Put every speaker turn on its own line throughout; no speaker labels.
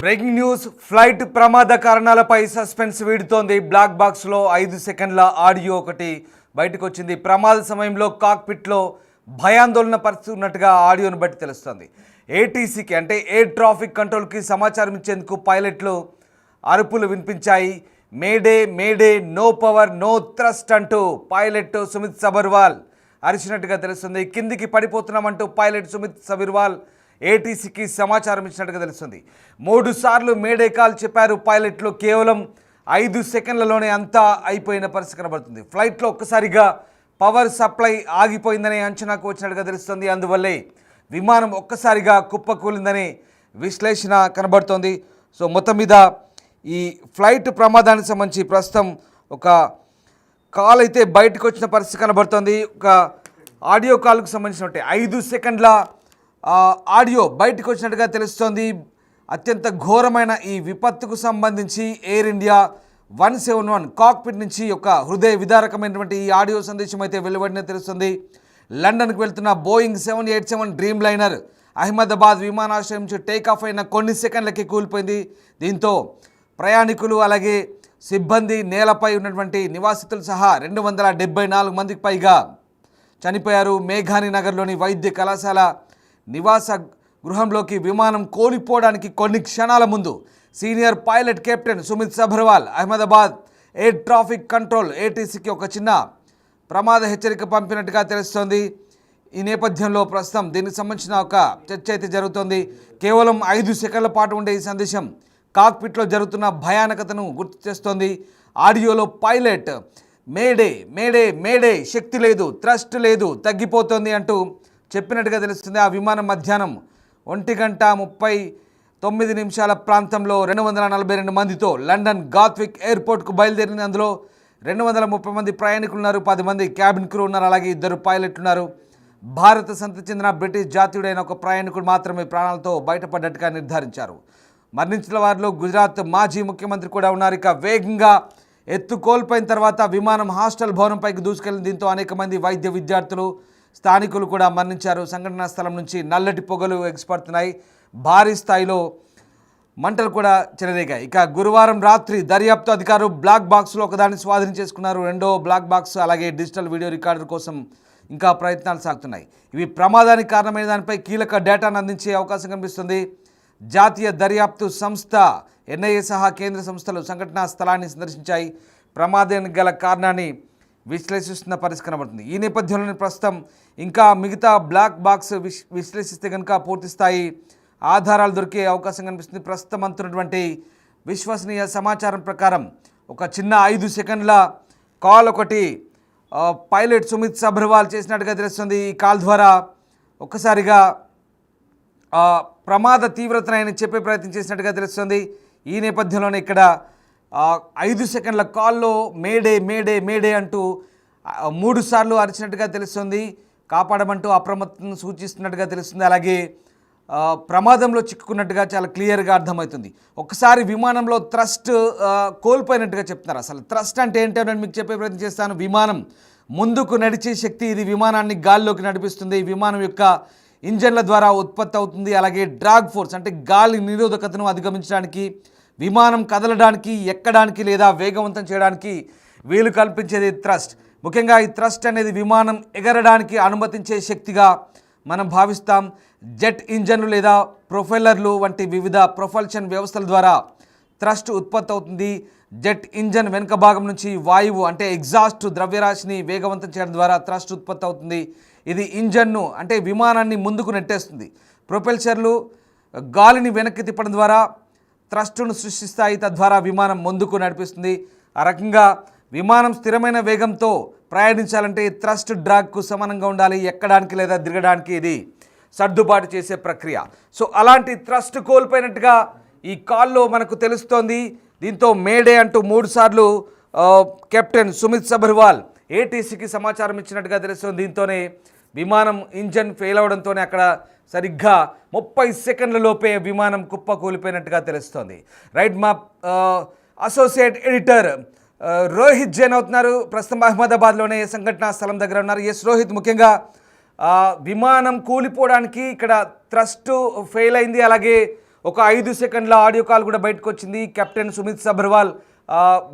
Breaking news. Flight ప్రమాద కారణాలపై suspense వీడుతోంది. Black బాక్స్లో 5 సెకండ్ల ఆడియో ఒకటి బయటకు వచ్చింది. ప్రమాద సమయంలో కాక్పిట్లో భయాందోళన పరిస్థితున్నట్టుగా ఆడియోను బట్టి తెలుస్తోంది. ఏటీసీకి అంటే ఎయిర్ ట్రాఫిక్ కంట్రోల్కి సమాచారం ఇచ్చేందుకు పైలట్లు అరుపులు వినిపించాయి. Mayday mayday, no power no thrust అంటూ పైలట్ సుమిత్ సబర్వాల్ అరిచినట్టుగా తెలుస్తుంది. కిందికి పడిపోతున్నామంటూ పైలట్ సుమిత్ సబర్వాల్ ఏటీసీకి సమాచారం ఇచ్చినట్టుగా తెలుస్తుంది. 3 సార్లు మేడే కాల్ చెప్పారు పైలట్లు. కేవలం 5 సెకండ్లలోనే అంతా అయిపోయిన పరిస్థితి కనబడుతుంది. ఫ్లైట్లో ఒక్కసారిగా పవర్ సప్లై ఆగిపోయిందనే అంచనాకు వచ్చినట్టుగా తెలుస్తుంది. అందువల్లే విమానం ఒక్కసారిగా కుప్పకూలిందనే విశ్లేషణ కనబడుతోంది. సో మొత్తం మీద ఈ ఫ్లైట్ ప్రమాదానికి సంబంధించి ప్రస్తుతం ఒక కాల్ అయితే బయటకు వచ్చిన పరిస్థితి కనబడుతోంది. ఒక ఆడియో కాల్కు సంబంధించినట్టే 5 సెకండ్ల ఆడియో బయటకు వచ్చినట్టుగా తెలుస్తోంది. అత్యంత ఘోరమైన ఈ విపత్తుకు సంబంధించి ఎయిర్ ఇండియా 171 కాక్పిట్ నుంచి ఒక హృదయ విదారకమైనటువంటి ఈ ఆడియో సందేశం అయితే వెలువడిన తెలుస్తుంది. లండన్కు వెళ్తున్న బోయింగ్ 787 డ్రీమ్ లైనర్ అహ్మదాబాద్ విమానాశ్రయం నుంచి టేక్ ఆఫ్ అయిన కొన్ని సెకండ్లకి కూలిపోయింది. దీంతో ప్రయాణికులు అలాగే సిబ్బంది, నేలపై ఉన్నటువంటి నివాసితులు సహా 274 మందికి పైగా చనిపోయారు. మేఘాని నగర్లోని వైద్య కళాశాల నివాస గృహంలోకి విమానం కోల్పోవడానికి కొన్ని క్షణాల ముందు senior pilot captain Sumit Sabharwal Ahmedabad air traffic control ఏటీసీకి ఒక చిన్న ప్రమాద హెచ్చరిక పంపినట్టుగా తెలుస్తోంది. ఈ నేపథ్యంలో ప్రస్తుతం దీనికి సంబంధించిన ఒక చర్చ అయితే జరుగుతోంది. కేవలం 5 సెకండ్ల పాటు ఉండే ఈ సందేశం కాక్పిట్లో జరుగుతున్న భయానకతను గుర్తు చేస్తోంది. ఆడియోలో పైలట్ మేడే మేడే మేడే, శక్తి లేదు, థ్రస్ట్ లేదు, తగ్గిపోతుంది అంటూ చెప్పినట్టుగా తెలుస్తుంది. ఆ విమానం మధ్యాహ్నం 1:39 ప్రాంతంలో 242 మందితో లండన్ గాత్విక్ ఎయిర్పోర్ట్కు బయలుదేరింది. అందులో 230 మంది ప్రయాణికులు ఉన్నారు, 10 మంది క్యాబిన్ క్రూ ఉన్నారు, అలాగే 2 పైలట్లు ఉన్నారు. భారత సంతతి చెందిన బ్రిటిష్ జాతీయుడైన ఒక ప్రయాణికుడు మాత్రమే ప్రాణాలతో బయటపడ్డట్టుగా నిర్ధారించారు. మరణించిన వారిలో గుజరాత్ మాజీ ముఖ్యమంత్రి కూడా ఉన్నారు. ఇక వేగంగా ఎత్తు కోల్పోయిన తర్వాత విమానం హాస్టల్ భవనంపైకి దూసుకెళ్లింది. దీంతో అనేక మంది వైద్య విద్యార్థులు, స్థానికులు కూడా మరణించారు. సంఘటనా స్థలం నుంచి నల్లటి పొగలు ఎగిసిపడుతున్నాయి. భారీ స్థాయిలో మంటలు కూడా చెలరేగాయి. ఇక గురువారం రాత్రి దర్యాప్తు అధికారులు బ్లాక్ బాక్స్లో ఒకదాన్ని స్వాధీనం చేసుకున్నారు. రెండో బ్లాక్ బాక్స్ అలాగే డిజిటల్ వీడియో రికార్డర్ కోసం ఇంకా ప్రయత్నాలు సాగుతున్నాయి. ఇవి ప్రమాదానికి కారణమైన దానిపై కీలక డేటాను అందించే అవకాశం కనిపిస్తుంది. జాతీయ దర్యాప్తు సంస్థ ఎన్ఐఏ సహా కేంద్ర సంస్థలు సంఘటనా స్థలాన్ని సందర్శించాయి. ప్రమాదానికి గల కారణాన్ని విశ్లేషిస్తున్న పరిస్థితి కనబడుతుంది. ఈ నేపథ్యంలోనే ప్రస్తుతం ఇంకా మిగతా బ్లాక్ బాక్స్ విశ్లేషిస్తే కనుక పూర్తి స్థాయి ఆధారాలు దొరికే అవకాశం కనిపిస్తుంది. ప్రస్తుతం అందుతున్నటువంటి విశ్వసనీయ సమాచారం ప్రకారం ఒక చిన్న 5 సెకండ్ల కాల్ ఒకటి పైలట్ సుమిత్ సబర్వాల్ చేసినట్టుగా తెలుస్తుంది. ఈ కాల్ ద్వారా ఒక్కసారిగా ప్రమాద తీవ్రతను ఆయన చెప్పే ప్రయత్నం చేసినట్టుగా తెలుస్తుంది. ఈ నేపథ్యంలోనే ఇక్కడ 5 సెకండ్ల కాల్లో మేడే మేడే మేడే అంటూ 3 సార్లు అరిచినట్టుగా తెలుస్తుంది. కాపాడమంటూ అప్రమత్తను సూచిస్తున్నట్టుగా తెలుస్తుంది. అలాగే ప్రమాదంలో చిక్కుకున్నట్టుగా చాలా క్లియర్గా అర్థమవుతుంది. ఒకసారి విమానంలో థ్రస్ట్ కోల్పోయినట్టుగా చెప్తున్నారు. అసలు థ్రస్ట్ అంటే ఏంటో నేను మీకు చెప్పే ప్రయత్నం చేస్తాను. విమానం ముందుకు నడిచే శక్తి, ఇది విమానాన్ని గాల్లోకి నడిపిస్తుంది. విమానం యొక్క ఇంజన్ల ద్వారా ఉత్పత్తి అవుతుంది. అలాగే డ్రాగ్ ఫోర్స్ అంటే గాలి నిరోధకతను అధిగమించడానికి, విమానం కదలడానికి, ఎక్కడానికి లేదా వేగవంతం చేయడానికి వీలు కల్పించేది థ్రస్ట్. ముఖ్యంగా ఈ థ్రస్ట్ అనేది విమానం ఎగరడానికి అనుమతించే శక్తిగా మనం భావిస్తాం. జెట్ ఇంజన్లు లేదా ప్రొఫెల్లర్లు వంటి వివిధ ప్రొపల్షన్ వ్యవస్థల ద్వారా థ్రస్ట్ ఉత్పత్తి అవుతుంది. జెట్ ఇంజన్ వెనుక భాగం నుంచి వాయువు అంటే ఎగ్జాస్ట్ ద్రవ్యరాశిని వేగవంతం చేయడం ద్వారా థ్రస్ట్ ఉత్పత్తి అవుతుంది. ఇది ఇంజన్ను అంటే విమానాన్ని ముందుకు నెట్టేస్తుంది. ప్రొపెల్షర్లు గాలిని వెనక్కి తిప్పడం ద్వారా థ్రస్ట్ను సృష్టిస్తాయి. తద్వారా విమానం ముందుకు నడిపిస్తుంది. ఆ రకంగా విమానం స్థిరమైన వేగంతో ప్రయాణించాలంటే థ్రస్ట్ డ్రాగ్కు సమానంగా ఉండాలి. ఎక్కడానికి లేదా దిగడానికి ఇది సర్దుబాటు చేసే ప్రక్రియ. సో అలాంటి థ్రస్ట్ కోల్పోయినట్టుగా ఈ కాల్లో మనకు తెలుస్తోంది. దీంతో మేడే అంటూ 3 సార్లు కెప్టెన్ సుమిత్ సబర్వాల్ ఏటీసీకి సమాచారం ఇచ్చినట్టుగా తెలుస్తుంది. దీంతోనే విమానం ఇంజన్ ఫెయిల్ అవడంతోనే అక్కడ సరిగ్గా 30 సెకండ్ల లోపే విమానం కుప్ప కూలిపోయినట్టుగా తెలుస్తోంది. రైట్, మా అసోసియేట్ ఎడిటర్ రోహిత్ జైన్ అవుతున్నారు. ప్రస్తుతం అహ్మదాబాద్లోనే సంఘటనా స్థలం దగ్గర ఉన్నారు. ఎస్ రోహిత్, ముఖ్యంగా విమానం కూలిపోవడానికి ఇక్కడ థ్రస్ట్ ఫెయిల్ అయింది, అలాగే ఒక 5 సెకండ్ల ఆడియో కాల్ కూడా బయటకు వచ్చింది. Captain Sumit Sabharwal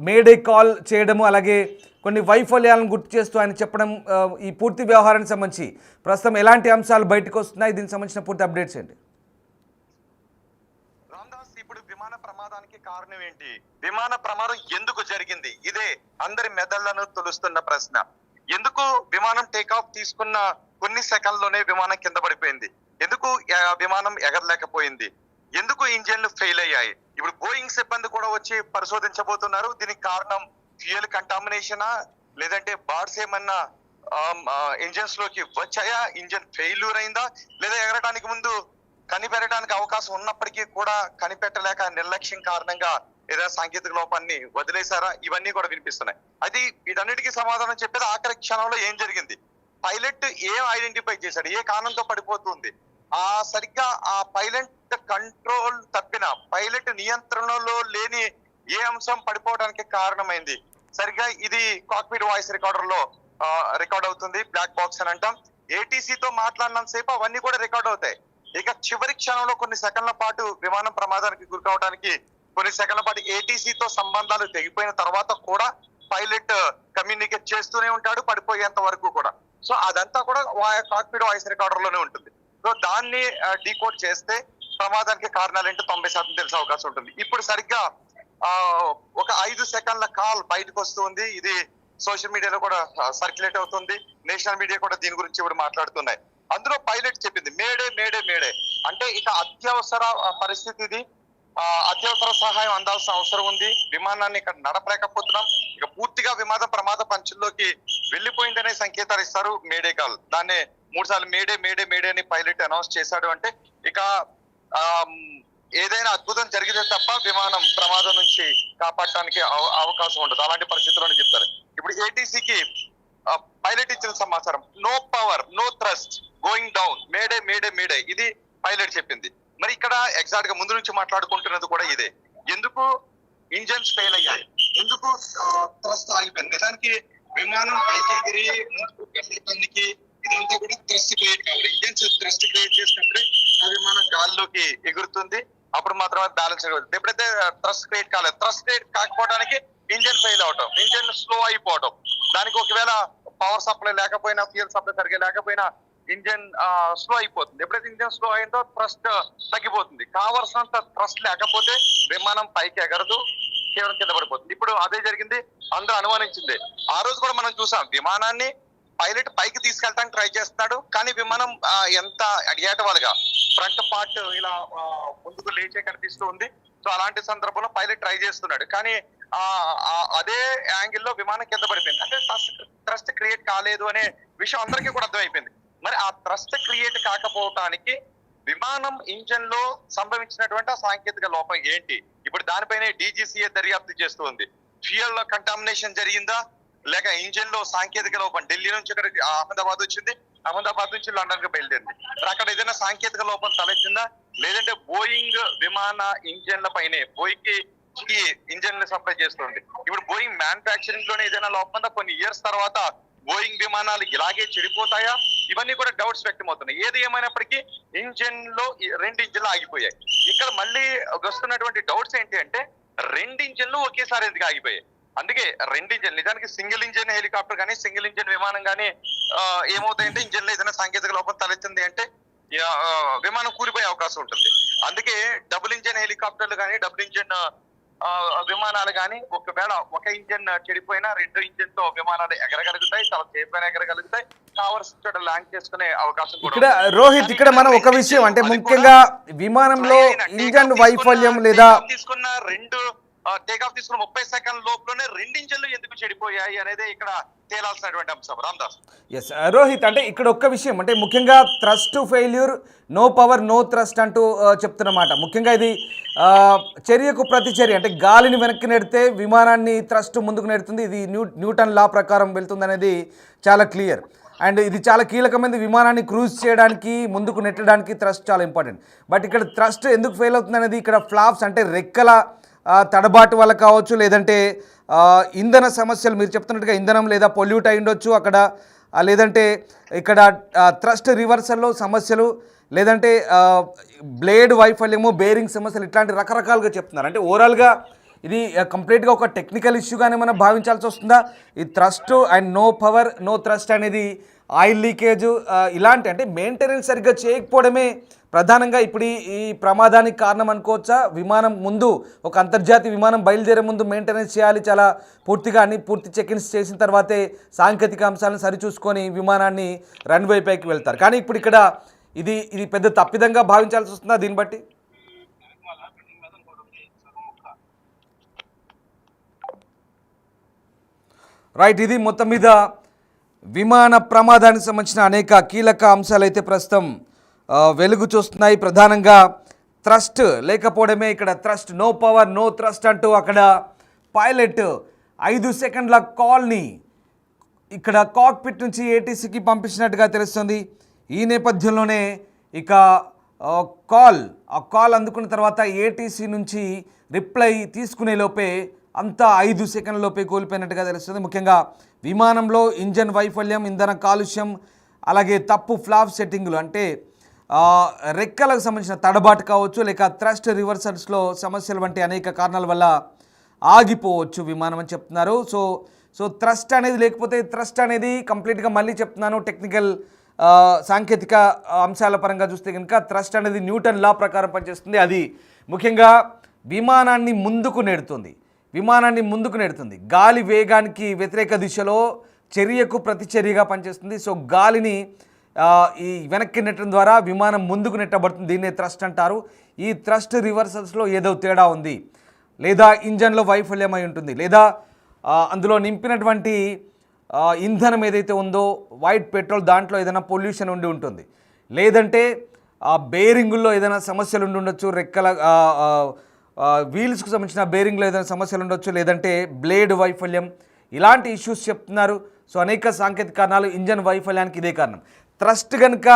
May Day call చేయడము, అలాగే కొన్ని వైఫల్యాలను గుర్తు చేస్తూ ఆయన చెప్పడం, ఈ పూర్తి వ్యవహారానికి సంబంధించి ప్రస్తుతం ఎలాంటి అంశాలు బయటకు వస్తున్నాయి, దీనికి సంబంధించిన పూర్తి అప్డేట్స్ ఏంటి?
రామ్దాస్, ఇప్పుడు విమాన ప్రమాదానికి కారణం ఏంటి? విమాన ప్రమాదం ఎందుకు జరిగింది? ఇదే అందరి మెదళ్లను తొలుస్తున్న ప్రశ్న. ఎందుకు విమానం టేకాఫ్ తీసుకున్న కొన్ని సెకండ్లోనే విమానం కింద పడిపోయింది? ఎందుకు విమానం ఎగరలేకపోయింది? ఎందుకు ఇంజన్లు ఫెయిల్ అయ్యాయి? ఇప్పుడు బోయింగ్ సిబ్బంది కూడా వచ్చి పరిశోధించబోతున్నారు. దీనికి కారణం ఫ్యూయల్ కంటామినేషనా, లేదంటే బార్డ్స్ ఏమన్నా ఇంజన్స్ లోకి వచ్చాయా, ఇంజన్ ఫెయిల్యూర్ అయిందా, లేదా ఎగరడానికి ముందు కనిపెట్టడానికి అవకాశం ఉన్నప్పటికీ కూడా కనిపెట్టలేక నిర్లక్ష్యం కారణంగా ఏదైనా సాంకేతిక లోపాన్ని వదిలేశారా? ఇవన్నీ కూడా వినిపిస్తున్నాయి. అది వీటన్నిటికీ సమాధానం చెప్పేది ఆఖరి క్షణంలో ఏం జరిగింది, పైలట్ ఏం ఐడెంటిఫై చేశాడు, ఏ కారణంతో పడిపోతుంది, సరిగ్గా ఆ పైలట్ కంట్రోల్ తప్పిన, పైలట్ నియంత్రణలో లేని ఏ అంశం పడిపోవడానికి కారణమైంది. సరిగ్గా ఇది కాక్పిట్ వాయిస్ రికార్డర్ లో రికార్డ్ అవుతుంది. బ్లాక్ బాక్స్ అని అంటాం. ఏటీసీతో మాట్లాడినంత సేపు అవన్నీ కూడా రికార్డ్ అవుతాయి. ఇక చివరి క్షణంలో కొన్ని సెకండ్ల పాటు విమానం ప్రమాదానికి గురి కావడానికి కొన్ని సెకండ్ల పాటు ఏటీసీతో సంబంధాలు తెగిపోయిన తర్వాత కూడా పైలట్ కమ్యూనికేట్ చేస్తూనే ఉంటాడు పడిపోయేంత వరకు కూడా. సో అదంతా కూడా కాక్పిట్ వాయిస్ రికార్డర్ లోనే ఉంటుంది. సో దాన్ని డీకోడ్ చేస్తే ప్రమాదానికి కారణాలు ఏంటో 90% తెలిసే అవకాశం ఉంటుంది. ఇప్పుడు సరిగ్గా ఒక 5 సెకండ్ల కాల్ బయటకు వస్తుంది. ఇది సోషల్ మీడియాలో కూడా సర్క్యులేట్ అవుతుంది. నేషనల్ మీడియా కూడా దీని గురించి ఇప్పుడు మాట్లాడుతున్నాయి. అందులో పైలట్ చెప్పింది మేడే మేడే మేడే అంటే ఇక అత్యవసర పరిస్థితి ఇది, అత్యవసర సహాయం అందాల్సిన అవసరం ఉంది, విమానాన్ని ఇక్కడ నడపలేకపోతున్నాం, ఇక పూర్తిగా విమాన ప్రమాద పంచుల్లోకి వెళ్లిపోయిందనే సంకేతాలు ఇస్తారు మేడే కాల్. దాన్ని 3 సార్లు మేడే మేడే మేడే అని పైలట్ అనౌన్స్ చేశాడు. అంటే ఇక ఏదైనా అద్భుతం జరిగితే తప్ప విమానం ప్రమాదం నుంచి కాపాడటానికి అవకాశం ఉండదు. అలాంటి పరిస్థితుల్లోనే చెప్తారు. ఇప్పుడు ఏటీసీకి పైలట్ ఇచ్చిన సమాచారం, no power no thrust going down, mayday mayday mayday, ఇది పైలట్ చెప్పింది. మరి ఇక్కడ ఎగ్జాక్ట్ గా ముందు నుంచి మాట్లాడుకుంటున్నది కూడా ఇదే. ఎందుకు ఇంజన్స్ ఫెయిల్ అయ్యాయి, ఎందుకు థ్రస్ట్ ఆగిపోయింది? నిజానికి విమానం పైకి ఎగిరి ఇదంతా కూడా థ్రస్ట్ క్రియేట్ కావాలి. ఇంజన్స్ థ్రస్ట్ క్రియేట్ చేసినప్పుడే ఆ విమానం గాల్లోకి ఎగురుతుంది, అప్పుడు మాత్రమే బ్యాలెన్స్ అవుతుంది. ఎప్పుడైతే థ్రస్ట్ క్రియేట్ కాలేదు, థ్రస్ట్ క్రియేట్ కాకపోవడానికి ఇంజన్ ఫెయిల్ అవటం, ఇంజన్ స్లో అయిపోవటం, దానికి ఒకవేళ పవర్ సప్లై లేకపోయినా, ఫ్యూయల్ సప్లై సరిగ్గా లేకపోయినా ఇంజన్ స్లో అయిపోతుంది. ఎప్పుడైతే ఇంజన్ స్లో అయిందో థ్రస్ట్ తగ్గిపోతుంది. కావలసినంత థ్రస్ట్ లేకపోతే విమానం పైకి ఎగరదు, కేవలం కింద పడిపోతుంది. ఇప్పుడు అదే జరిగింది, అందరూ అనుమానించింది. ఆ రోజు కూడా మనం చూసాం, విమానాన్ని పైలట్ పైకి తీసుకెళ్ళడానికి ట్రై చేస్తున్నాడు, కానీ విమానం ఎంత అడిగేటవాళ్ళుగా ఫ్రంట్ పార్ట్ ఇలా ముందుకు లేచే కనిపిస్తూ ఉంది. సో అలాంటి సందర్భంలో పైలట్ ట్రై చేస్తున్నాడు, కానీ అదే యాంగిల్లో విమానం కింద పడిపోయింది. అంటే థ్రస్ట్ క్రియేట్ కాలేదు అనే విషయం అందరికీ కూడా అర్థమైపోయింది. మరి ఆ థ్రస్ట్ క్రియేట్ కాకపోవటానికి విమానం ఇంజన్ లో సంభవించినటువంటి ఆ సాంకేతిక లోపం ఏంటి? ఇప్పుడు దానిపైనే డీజీసీఏ దర్యాప్తు చేస్తూ ఉంది. ఫ్యూయల్ లో కంటామినేషన్ జరిగిందా, లేక ఇంజన్ లో సాంకేతిక లోపం, ఢిల్లీ నుంచి ఇక్కడ అహ్మదాబాద్ వచ్చింది, అహ్మదాబాద్ నుంచి లండన్ కి బయలుదేరింది, అక్కడ ఏదైనా సాంకేతిక లోపం తలెత్తిందా, లేదంటే బోయింగ్ విమాన ఇంజన్ల పైనే, బోయింగ్ కి ఇంజన్ సప్లై చేస్తుంది. ఇప్పుడు బోయింగ్ మ్యానుఫ్యాక్చరింగ్ లోనే ఏదైనా లోపం ఉందా? కొన్ని ఇయర్స్ తర్వాత బోయింగ్ విమానాలు ఇలాగే చెడిపోతాయా? ఇవన్నీ కూడా డౌట్స్ వ్యక్తమవుతున్నాయి. ఏది ఏమైనప్పటికీ ఇంజన్ లో 2 ఇంజన్లు ఆగిపోయాయి. ఇక్కడ మళ్ళీ వస్తున్నటువంటి డౌట్స్ ఏంటి అంటే, 2 ఇంజన్లు ఒకేసారి ఎందుకు ఆగిపోయాయి? అందుకే 2 ఇంజన్, నిజానికి సింగిల్ ఇంజన్ హెలికాప్టర్ కానీ సింగిల్ ఇంజన్ విమానం కానీ ఏమవుతాయంటే, ఇంజన్ లో ఏదైనా సాంకేతిక లోపం తలెత్తింది అంటే విమానం కూలిపోయే అవకాశం ఉంటుంది. అందుకే డబుల్ ఇంజన్ హెలికాప్టర్లు కానీ డబుల్ ఇంజన్ విమానాలు కానీ ఒకవేళ ఒక ఇంజన్ చెడిపోయినా 2 ఇంజన్ తో విమానాలు ఎగరగలుగుతాయి, చాలా సేఫ్ గా ఎగరగలుగుతాయి, కావాల్సిన చోట ల్యాండ్ చేసుకునే అవకాశం కూడా.
ఇక్కడ రోహిత్, ఇక్కడ మనం ఒక విషయం అంటే ముఖ్యంగా విమానంలో ఇంజన్ వైఫల్యం లేదా
తీసుకున్న 2 టేకాఫ్ తీసుకున్న 30 సెకండ్ లోపలనే 2 ఇంజన్లు ఎందుకు చెడిపోయాయి అనేది ఇక్కడ తేలాల్సినటువంటి అంశం. రామ్దాస్,
ఎస్ రోహిత్, అంటే ఇక్కడ ఒక్క విషయం అంటే ముఖ్యంగా thrust failure, no power no thrust అంటూ చెప్తున్నమాట. ముఖ్యంగా ఇది చర్యకు ప్రతిచర్య, అంటే గాలిని వెనక్కి నెడితే విమానాన్ని థ్రస్ట్ ముందుకు నెడుతుంది, ఇది న్యూటన్ లా ప్రకారం వెళ్తుంది అనేది చాలా క్లియర్. అండ్ ఇది చాలా కీలకమైనది, విమానాన్ని క్రూజ్ చేయడానికి ముందుకు నెట్టడానికి థ్రస్ట్ చాలా ఇంపార్టెంట్. బట్ ఇక్కడ థ్రస్ట్ ఎందుకు ఫెయిల్ అవుతుంది అనేది, ఇక్కడ ఫ్లాప్స్ అంటే రెక్కల తడబాటు వల్ల కావచ్చు, లేదంటే ఇంధన సమస్యలు, మీరు చెప్తున్నట్టుగా ఇంధనం లేదా పొల్యూట్ అయి ఉండొచ్చు అక్కడ, లేదంటే ఇక్కడ థ్రస్ట్ రివర్సల్లో సమస్యలు, లేదంటే బ్లేడ్ వైఫల్యము, బేరింగ్ సమస్యలు, ఇట్లాంటి రకరకాలుగా చెప్తున్నారు. అంటే ఓవరాల్గా ఇది కంప్లీట్గా ఒక టెక్నికల్ ఇష్యూగానే మనం భావించాల్సి వస్తుందా? ఈ thrust and no power no thrust అనేది ఆయిల్ లీకేజ్ ఇలాంటి అంటే మెయింటెనెన్స్ సరిగ్గా చేయకపోవడమే ప్రధానంగా ఇప్పుడు ఈ ప్రమాదానికి కారణం అనుకోవచ్చా? విమానం ముందు ఒక అంతర్జాతీయ విమానం బయలుదేరే ముందు మెయింటెనెన్స్ చేయాలి, చాలా పూర్తిగా పూర్తి చెక్-ఇన్స్ చేసిన తర్వాతే సాంకేతిక అంశాలను సరిచూసుకొని విమానాన్ని రన్వే పైకి వెళ్తారు. కానీ ఇప్పుడు ఇక్కడ ఇది పెద్ద తప్పిదంగా భావించాల్సి వస్తుందా దీన్ని బట్టి? రైట్, ఇది మొత్తం మీద విమాన ప్రమాదానికి సంబంధించిన అనేక కీలక అంశాలు అయితే ప్రస్తుతం వెలుగు చూస్తున్నాయి. ప్రధానంగా థ్రస్ట్ లేకపోవడమే ఇక్కడ thrust, no power no thrust అంటూ అక్కడ పైలట్ 5 సెకండ్ల కాల్ని ఇక్కడ కాక్పిట్ నుంచి ఏటీసీకి పంపించినట్టుగా తెలుస్తుంది. ఈ నేపథ్యంలోనే ఇక కాల్ అందుకున్న తర్వాత ఏటీసీ నుంచి రిప్లై తీసుకునే లోపే అంతా 5 సెకండ్ల లోపే కోల్పోయినట్టుగా తెలుస్తుంది. ముఖ్యంగా విమానంలో ఇంజన్ వైఫల్యం, ఇంధన కాలుష్యం, అలాగే తప్పు ఫ్లాప్ సెట్టింగ్లు అంటే రెక్కలకు సంబంధించిన తడబాటు కావచ్చు, లేక థ్రస్ట్ రివర్సల్స్లో సమస్యలు వంటి అనేక కారణాల వల్ల ఆగిపోవచ్చు విమానం అని చెప్తున్నారు. సో థ్రస్ట్ అనేది లేకపోతే, థ్రస్ట్ అనేది కంప్లీట్గా మళ్ళీ చెప్తున్నాను టెక్నికల్ సాంకేతిక అంశాల పరంగా చూస్తే కనుక థ్రస్ట్ అనేది న్యూటన్ లా ప్రకారం పనిచేస్తుంది. అది ముఖ్యంగా విమానాన్ని ముందుకు నెడుతుంది. గాలి వేగానికి వ్యతిరేక దిశలో చర్యకు ప్రతిచర్యగా పనిచేస్తుంది. సో గాలిని ఈ వెనక్కి నెట్టడం ద్వారా విమానం ముందుకు నెట్టబడుతుంది. దీన్నే థ్రస్ట్ అంటారు. ఈ థ్రస్ట్ రివర్సల్స్లో ఏదో తేడా ఉంది, లేదా ఇంజన్లో వైఫల్యం అయి ఉంటుంది, లేదా అందులో నింపినటువంటి ఇంధనం ఏదైతే ఉందో వైట్ పెట్రోల్, దాంట్లో ఏదైనా పొల్యూషన్ ఉండి ఉంటుంది, లేదంటే బేరింగుల్లో ఏదైనా సమస్యలు ఉండి ఉండొచ్చు, రెక్కల వీల్స్కు సంబంధించిన బేరింగ్లో ఏదైనా సమస్యలు ఉండొచ్చు, లేదంటే బ్లేడ్ వైఫల్యం, ఇలాంటి ఇష్యూస్ చెప్తున్నారు. సో అనేక సాంకేతిక కారణాలు, ఇంజన్ వైఫల్యానికి ఇదే కారణం. థ్రస్ట్ కనుక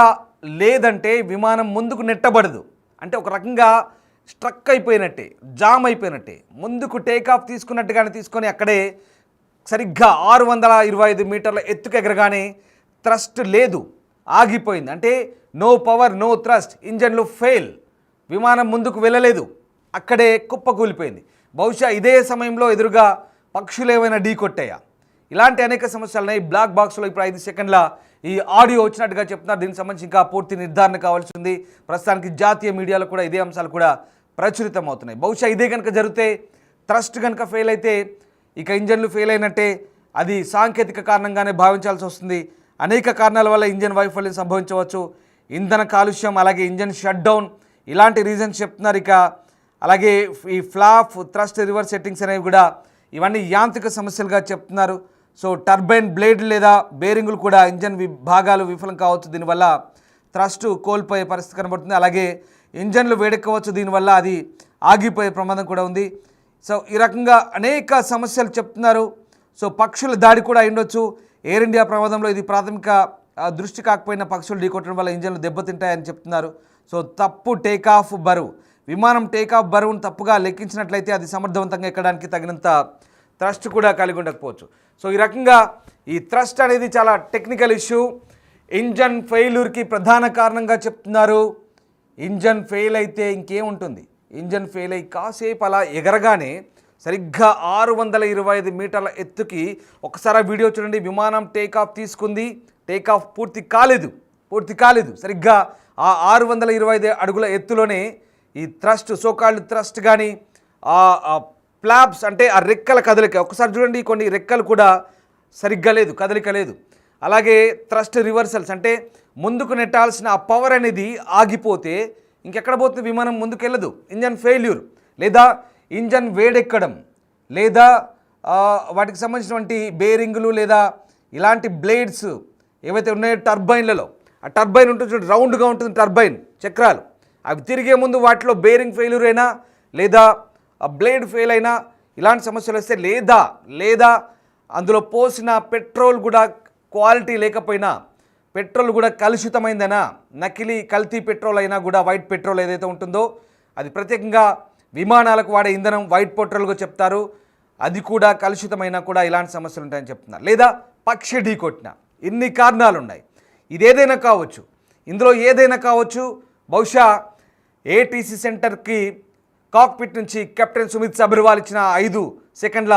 లేదంటే విమానం ముందుకు నెట్టబడదు. అంటే ఒక రకంగా స్ట్రక్ అయిపోయినట్టే, జామ్ అయిపోయినట్టే, ముందుకు టేకాఫ్ తీసుకున్నట్టుగానే తీసుకొని అక్కడే సరిగ్గా 625 మీటర్ల ఎత్తుకు ఎగరగానే థ్రస్ట్ లేదు, ఆగిపోయింది. అంటే నో పవర్ నో థ్రస్ట్, ఇంజన్లు ఫెయిల్, విమానం ముందుకు వెళ్ళలేదు, అక్కడే కుప్పకూలిపోయింది. బహుశా ఇదే సమయంలో ఎదురుగా పక్షులు ఏమైనా ఢీ కొట్టాయా, ఇలాంటి అనేక సమస్యలున్నాయి. బ్లాక్ బాక్స్లో ఇప్పుడు 5 సెకండ్ల ఈ ఆడియో వచ్చినట్టుగా చెప్తున్నారు. దీనికి సంబంధించి ఇంకా పూర్తి నిర్ధారణ కావాల్సి ఉంది. ప్రస్తుతానికి జాతీయ మీడియాలో కూడా ఇదే అంశాలు కూడా ప్రచురితం అవుతున్నాయి. బహుశా ఇదే కనుక జరిగితే, థ్రస్ట్ కనుక ఫెయిల్ అయితే ఇక ఇంజన్లు ఫెయిల్ అయినట్టే, అది సాంకేతిక కారణంగానే భావించాల్సి వస్తుంది. అనేక కారణాల వల్ల ఇంజన్ వైఫల్యం సంభవించవచ్చు, ఇంధన కాలుష్యం, అలాగే ఇంజన్ షట్ డౌన్, ఇలాంటి రీజన్స్ చెప్తున్నారు. ఇక అలాగే ఈ ఫ్లాప్, థ్రస్ట్ రివర్స్ సెట్టింగ్స్ అనేవి కూడా ఇవన్నీ యాంత్రిక సమస్యలుగా చెప్తున్నారు. సో టర్బైన్ బ్లేడ్ లేదా బేరింగులు కూడా ఇంజన్ భాగాలు విఫలం కావచ్చు, దీనివల్ల థ్రస్ట్ కోల్పోయే పరిస్థితి కనబడుతుంది. అలాగే ఇంజన్లు వేడెక్కవచ్చు, దీనివల్ల అది ఆగిపోయే ప్రమాదం కూడా ఉంది. సో ఈ రకంగా అనేక సమస్యలు చెప్తున్నారు. సో పక్షుల దాడి కూడా అయ్యుండొచ్చు. ఎయిర్ ఇండియా ప్రమాదంలో ఇది ప్రాథమిక దృష్టి కాకపోయినా పక్షులు ఢీకొట్టడం వల్ల ఇంజన్లు దెబ్బతింటాయని చెప్తున్నారు. సో తప్పు టేకాఫ్ బరువు, విమానం టేకాఫ్ బరువును తప్పుగా లెక్కించినట్లయితే అది సమర్థవంతంగా ఎక్కడానికి తగినంత థ్రస్ట్ కూడా కలిగి ఉండకపోవచ్చు. సో ఈ రకంగా ఈ థ్రస్ట్ అనేది చాలా టెక్నికల్ ఇష్యూ. ఇంజన్ ఫెయిల్యూర్కి ప్రధాన కారణంగా చెప్తున్నారు. ఇంజన్ ఫెయిల్ అయితే ఇంకేముంటుంది, ఇంజన్ ఫెయిల్ అయ్యి కాసేపు అలా ఎగరగానే సరిగ్గా 625 మీటర్ల ఎత్తుకి ఒకసారి వీడియో చూడండి. విమానం టేకాఫ్ తీసుకుంది, టేకాఫ్ పూర్తి కాలేదు. సరిగ్గా ఆ 625 అడుగుల ఎత్తులోనే ఈ థ్రస్ట్, సోకాల్డ్ థ్రస్ట్ కానీ ఫ్లాప్స్ అంటే ఆ రెక్కల కదలిక ఒకసారి చూడండి, కొన్ని రెక్కలు కూడా సరిగ్గా లేదు, కదలిక లేదు. అలాగే థ్రస్ట్ రివర్సల్స్ అంటే ముందుకు నెట్టాల్సిన ఆ పవర్ అనేది ఆగిపోతే ఇంకెక్కడ పోతుంది, విమానం ముందుకు వెళ్ళదు. ఇంజన్ ఫెయిల్యూర్, లేదా ఇంజన్ వేడెక్కడం, లేదా వాటికి సంబంధించినటువంటి బేరింగులు, లేదా ఇలాంటి బ్లేడ్స్ ఏవైతే ఉన్నాయో టర్బైన్లలో, ఆ టర్బైన్ ఉంటుంది చూడండి, రౌండ్గా ఉంటుంది టర్బైన్ చక్రాలు, అవి తిరిగే ముందు వాటిలో బేరింగ్ ఫెయిల్యూర్ అయినా, లేదా బ్లేడ్ ఫెయిల్ అయినా, ఇలాంటి సమస్యలు వస్తే, లేదా అందులో పోసిన పెట్రోల్ కూడా క్వాలిటీ లేకపోయినా, పెట్రోల్ కూడా కలుషితమైందైనా, నకిలీ కల్తీ పెట్రోల్ అయినా కూడా, వైట్ పెట్రోల్ ఏదైతే ఉంటుందో అది ప్రత్యేకంగా విమానాలకు వాడే ఇంధనం వైట్ పెట్రోల్గా చెప్తారు, అది కూడా కలుషితమైనా కూడా ఇలాంటి సమస్యలు ఉంటాయని చెప్తున్నారు. లేదా పక్షి ఢీ కొట్టిన, ఇన్ని కారణాలు ఉన్నాయి. ఇదేదైనా కావచ్చు, ఇందులో ఏదైనా కావచ్చు. బహుశా ఏటీసీ సెంటర్కి కాక్పిట్ నుంచి కెప్టెన్ సుమిత్ సబర్వాల్ ఇచ్చిన 5 సెకండ్ల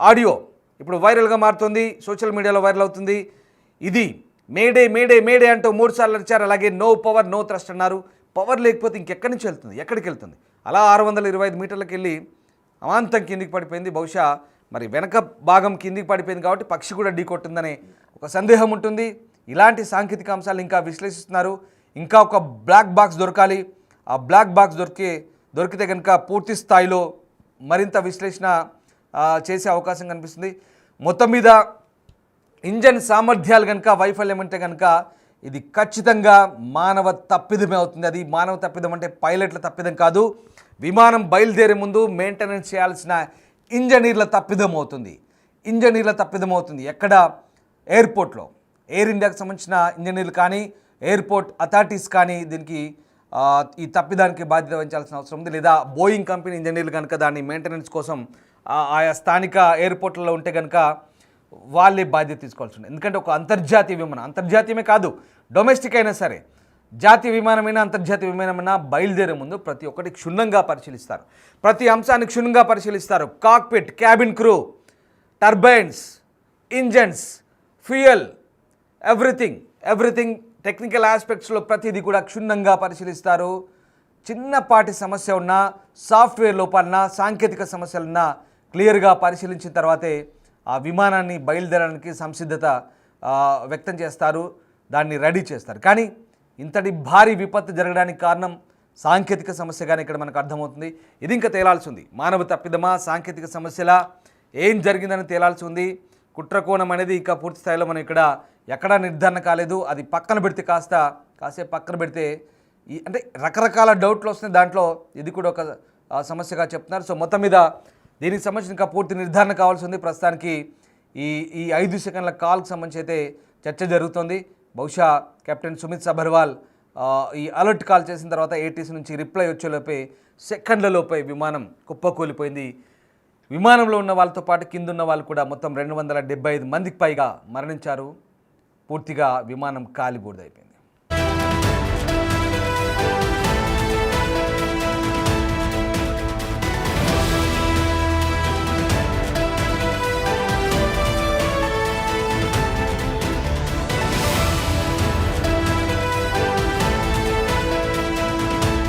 ఆడియో ఇప్పుడు వైరల్గా మారుతుంది, సోషల్ మీడియాలో వైరల్ అవుతుంది. ఇది మేడే మేడే మేడే అంటూ 3 సార్లు అరిచారు. అలాగే నో పవర్ నో థ్రస్ట్ అన్నారు. పవర్ లేకపోతే ఇంకెక్కడి నుంచి వెళ్తుంది, ఎక్కడికి వెళ్తుంది? అలా 625 మీటర్లకు వెళ్ళి అమాంతం కిందికి పడిపోయింది. బహుశా మరి వెనక భాగం కిందికి పడిపోయింది కాబట్టి పక్షి కూడా ఢీకొట్టిందనే ఒక సందేహం ఉంటుంది. ఇలాంటి సాంకేతిక అంశాలు ఇంకా విశ్లేషిస్తున్నారు. ఇంకా ఒక బ్లాక్ బాక్స్ దొరకాలి. ఆ బ్లాక్ బాక్స్ దొరికితే కనుక పూర్తి స్థాయిలో మరింత విశ్లేషణ చేసే అవకాశం కనిపిస్తుంది. మొత్తం మీద ఇంజన్ సామర్థ్యాలు కనుక వైఫల్యం అంటే కనుక ఇది ఖచ్చితంగా మానవ తప్పిదమే అవుతుంది. అది మానవ తప్పిదం అంటే పైలట్ల తప్పిదం కాదు, విమానం బయలుదేరే ముందు మెయింటెనెన్స్ చేయాల్సిన ఇంజనీర్ల తప్పిదం అవుతుంది. ఎక్కడ? ఎయిర్పోర్ట్లో ఎయిర్ ఇండియాకి సంబంధించిన ఇంజనీర్లు కానీ ఎయిర్పోర్ట్ అథారిటీస్ కానీ దీనికి ఈ తప్పిదానికి బాధ్యత వహించాల్సిన అవసరం ఉంది. లేదా బోయింగ్ కంపెనీ ఇంజనీర్లు కనుక దాన్ని మెయింటెనెన్స్ కోసం ఆయా స్థానిక ఎయిర్పోర్ట్లలో ఉంటే కనుక వాళ్ళే బాధ్యత తీసుకోవాల్సి ఉంటుంది. ఎందుకంటే ఒక అంతర్జాతీయ విమానం, అంతర్జాతీయమే కాదు డొమెస్టిక్ అయినా సరే, జాతీయ విమానమైనా అంతర్జాతీయ విమానమైనా బయలుదేరే ముందు ప్రతి ఒక్కటి క్షుణ్ణంగా పరిశీలిస్తారు. ప్రతి అంశాన్ని క్షుణ్ణంగా పరిశీలిస్తారు. Cockpit, cabin crew, turbines, engines, fuel, everything technical ఆస్పెక్ట్స్లో ప్రతిదీ కూడా క్షుణ్ణంగా పరిశీలిస్తారు. చిన్నపాటి సమస్య ఉన్నా, సాఫ్ట్వేర్ లోపాలన్నా, సాంకేతిక సమస్యలున్నా క్లియర్గా పరిశీలించిన తర్వాతే ఆ విమానాన్ని బయలుదేరడానికి సంసిద్ధత వ్యక్తం చేస్తారు, దాన్ని రెడీ చేస్తారు. కానీ ఇంతటి భారీ విపత్తు జరగడానికి కారణం సాంకేతిక సమస్యగానే ఇక్కడ మనకు అర్థమవుతుంది. ఇది ఇంకా తేలాల్సి ఉంది. మానవ తప్పిదమా, సాంకేతిక సమస్యలా, ఏం జరిగిందని తేలాల్సి ఉంది. కుట్రకోణం అనేది ఇంకా పూర్తి స్థాయిలో మనం ఇక్కడ ఎక్కడా నిర్ధారణ కాలేదు. అది పక్కన పెడితే కాసేపు పక్కన పెడితే అంటే రకరకాల డౌట్లు వస్తున్నాయి. దాంట్లో ఇది కూడా ఒక సమస్యగా చెప్తున్నారు. సో మొత్తం మీద దీనికి సంబంధించి ఇంకా పూర్తి నిర్ధారణ కావాల్సి ఉంది. ప్రస్తుతానికి ఈ 5 సెకండ్ల కాల్కి సంబంధించి అయితే చర్చ జరుగుతుంది. బహుశా కెప్టెన్ సుమిత్ సబర్వాల్ ఈ అలర్ట్ కాల్ చేసిన తర్వాత ఏటీసీ నుంచి రిప్లై వచ్చేలోపే సెకండ్లలోపే విమానం కుప్పకూలిపోయింది. విమానంలో ఉన్న వాళ్ళతో పాటు కింద ఉన్న వాళ్ళు కూడా మొత్తం 275 మందికి పైగా మరణించారు. పూర్తిగా విమానం కాలిబూడిదైపోయింది.